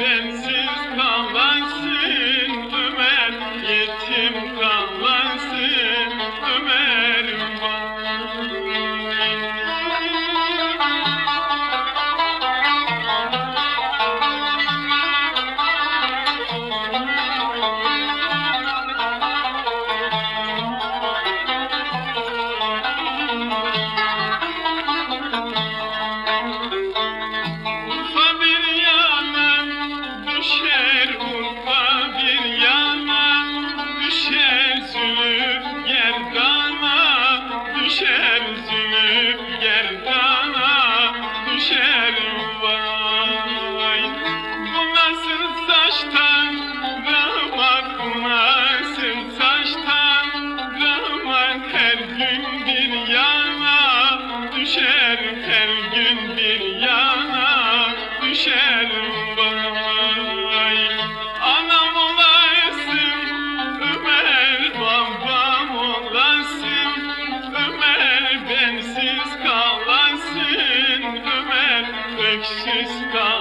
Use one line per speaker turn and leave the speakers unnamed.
bensiz kalasın Ömer, yetim kalasın Ömer düşer zülüf gerdana düşer vay. Bu nasıl saçtan damat, bu nasıl saçtan damat, her gün bir yana düşer, her gün bir yana düşer vay. Anam olasın Ömer, babam olasın Ömer, bensiz kalasın Ömer, öksüz kalasın